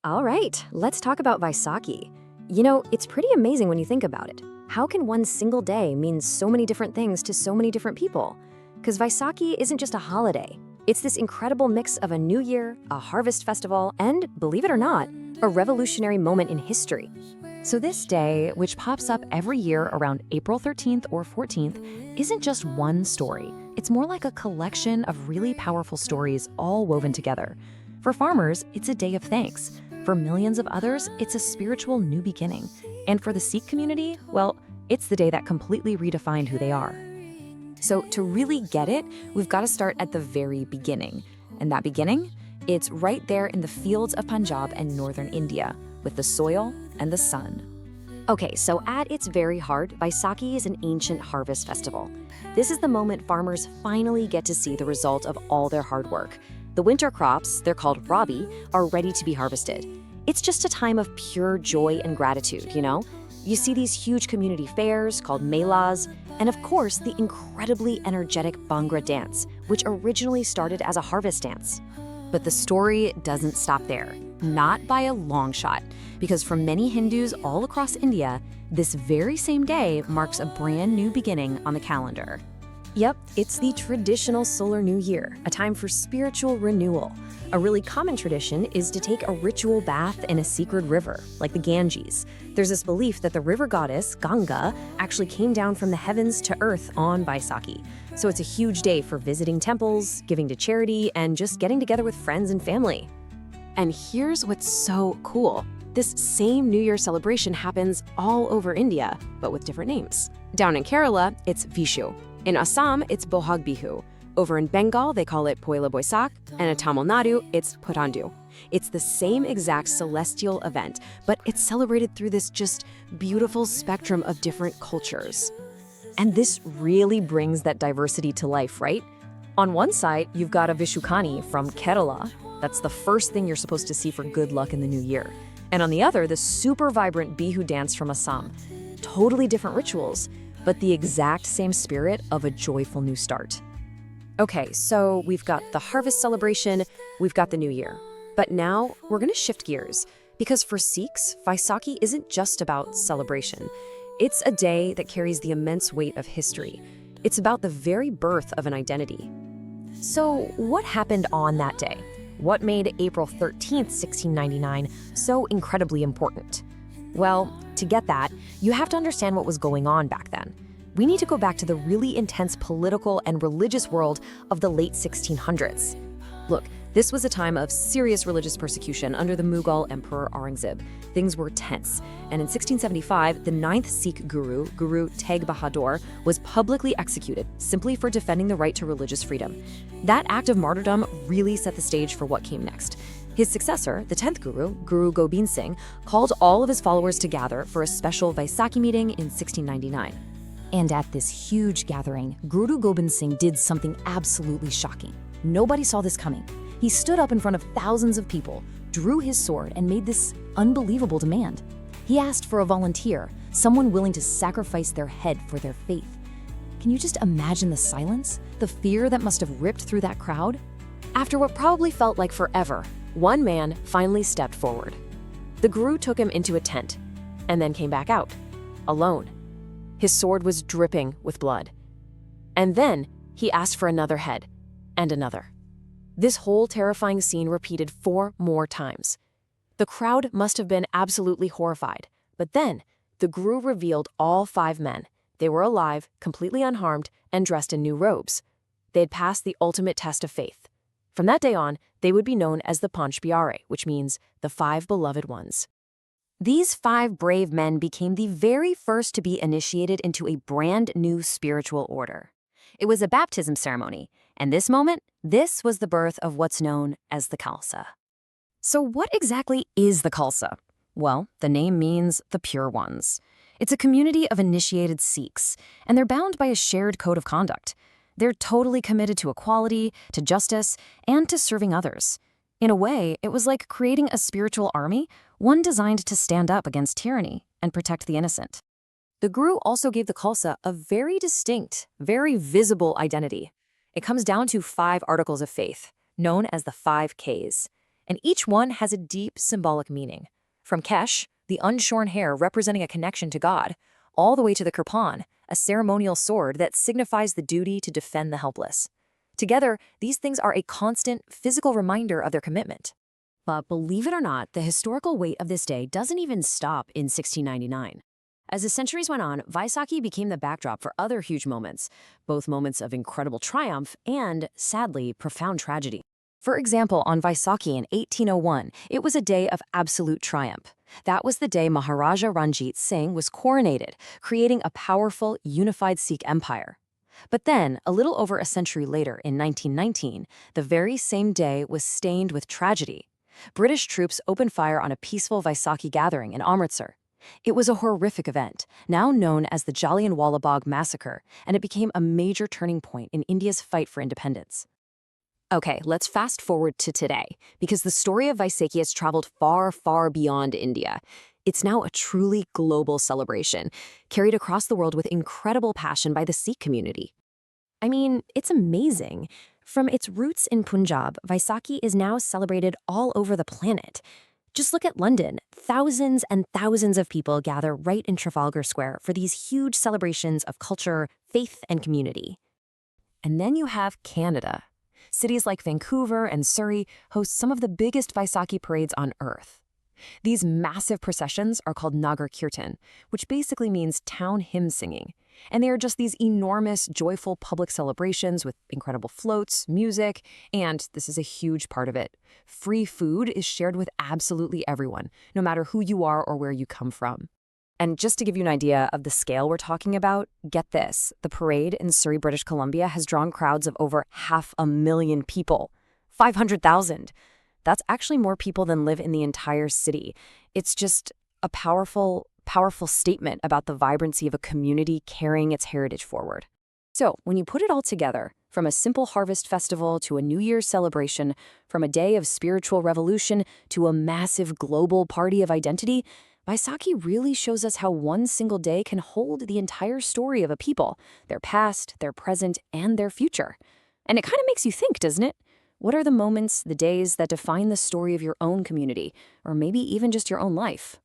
All right, let's talk about Vaisakhi. It's pretty amazing when you think about it. How can one single day mean so many different things to so many different people? Because Vaisakhi isn't just a holiday. It's this incredible mix of a new year, a harvest festival, and, believe it or not, a revolutionary moment in history. So this day, which pops up every year around April 13th or 14th, isn't just one story. It's more like a collection of really powerful stories all woven together. For farmers, it's a day of thanks. For millions of others, it's a spiritual new beginning. And for the Sikh community, well, it's the day that completely redefined who they are. So to really get it, we've got to start at the very beginning. And that beginning? It's right there in the fields of Punjab and northern India, with the soil and the sun. Okay, so at its very heart, Baisakhi is an ancient harvest festival. This is the moment farmers finally get to see the result of all their hard work. The winter crops, they're called rabi, are ready to be harvested. It's just a time of pure joy and gratitude, You see these huge community fairs called melas, and of course, the incredibly energetic bhangra dance, which originally started as a harvest dance. But the story doesn't stop there, not by a long shot, because for many Hindus all across India, this very same day marks a brand new beginning on the calendar. Yep, it's the traditional solar new year, a time for spiritual renewal. A really common tradition is to take a ritual bath in a sacred river, like the Ganges. There's this belief that the river goddess, Ganga, actually came down from the heavens to earth on Baisakhi. So it's a huge day for visiting temples, giving to charity, and just getting together with friends and family. And here's what's so cool. This same New Year celebration happens all over India, but with different names. Down in Kerala, it's Vishu. In Assam, it's Bohag Bihu. Over in Bengal, they call it Poila Boisak, and in Tamil Nadu, it's Puthandu. It's the same exact celestial event, but it's celebrated through this just beautiful spectrum of different cultures. And this really brings that diversity to life, right? On one side, you've got a Vishukani from Kerala. That's the first thing you're supposed to see for good luck in the new year. And on the other, the super vibrant Bihu dance from Assam. Totally different rituals, but the exact same spirit of a joyful new start. Okay, so we've got the harvest celebration, we've got the new year. But now we're going to shift gears, because for Sikhs, Vaisakhi isn't just about celebration. It's a day that carries the immense weight of history. It's about the very birth of an identity. So what happened on that day? What made April 13th, 1699 so incredibly important? Well, to get that, you have to understand what was going on back then. We need to go back to the really intense political and religious world of the late 1600s. Look, this was a time of serious religious persecution under the Mughal Emperor Aurangzeb. Things were tense, and in 1675, the 9th Sikh Guru, Guru Tegh Bahadur, was publicly executed simply for defending the right to religious freedom. That act of martyrdom really set the stage for what came next. His successor, the 10th Guru, Guru Gobind Singh, called all of his followers to gather for a special Vaisakhi meeting in 1699. And at this huge gathering, Guru Gobind Singh did something absolutely shocking. Nobody saw this coming. He stood up in front of thousands of people, drew his sword, and made this unbelievable demand. He asked for a volunteer, someone willing to sacrifice their head for their faith. Can you just imagine the silence? The fear that must have ripped through that crowd? After what probably felt like forever, one man finally stepped forward. The Guru took him into a tent, and then came back out, alone. His sword was dripping with blood. And then he asked for another head, and another. This whole terrifying scene repeated 4 more times. The crowd must have been absolutely horrified, but then the Guru revealed all 5 men. They were alive, completely unharmed, and dressed in new robes. They had passed the ultimate test of faith. From that day on, they would be known as the Panch Pyare, which means the 5 beloved ones. These 5 brave men became the very first to be initiated into a brand new spiritual order. It was a baptism ceremony, and this was the birth of what's known as the Khalsa. So what exactly is the Khalsa? Well, the name means the pure ones. It's a community of initiated Sikhs, and they're bound by a shared code of conduct. They're totally committed to equality, to justice, and to serving others. In a way, it was like creating a spiritual army, one designed to stand up against tyranny and protect the innocent. The Guru also gave the Khalsa a very distinct, very visible identity. It comes down to 5 articles of faith, known as the 5 Ks. and each one has a deep symbolic meaning. From Kesh, the unshorn hair representing a connection to God, all the way to the kirpan, a ceremonial sword that signifies the duty to defend the helpless. Together, these things are a constant, physical reminder of their commitment. But believe it or not, the historical weight of this day doesn't even stop in 1699. As the centuries went on, Vaisakhi became the backdrop for other huge moments, both moments of incredible triumph and, sadly, profound tragedy. For example, on Vaisakhi in 1801, it was a day of absolute triumph. That was the day Maharaja Ranjit Singh was coronated, creating a powerful, unified Sikh empire. But then, a little over a century later, in 1919, the very same day was stained with tragedy. British troops opened fire on a peaceful Vaisakhi gathering in Amritsar. It was a horrific event, now known as the Jallianwala Bagh massacre, and it became a major turning point in India's fight for independence. Okay, let's fast forward to today, because the story of Vaisakhi has traveled far, far beyond India. It's now a truly global celebration, carried across the world with incredible passion by the Sikh community. I mean, it's amazing. From its roots in Punjab, Vaisakhi is now celebrated all over the planet. Just look at London. Thousands and thousands of people gather right in Trafalgar Square for these huge celebrations of culture, faith, and community. And then you have Canada. Cities like Vancouver and Surrey host some of the biggest Vaisakhi parades on Earth. These massive processions are called nagar kirtan, which basically means town hymn singing. And they are just these enormous, joyful public celebrations with incredible floats, music, and this is a huge part of it. Free food is shared with absolutely everyone, no matter who you are or where you come from. And just to give you an idea of the scale we're talking about, get this. The parade in Surrey, British Columbia has drawn crowds of over 500,000 people. 500,000. That's actually more people than live in the entire city. It's just a powerful statement about the vibrancy of a community carrying its heritage forward. So, when you put it all together, from a simple harvest festival to a New Year's celebration, from a day of spiritual revolution to a massive global party of identity, Baisakhi really shows us how one single day can hold the entire story of a people, their past, their present, and their future. And it kind of makes you think, doesn't it? What are the moments, the days that define the story of your own community, or maybe even just your own life?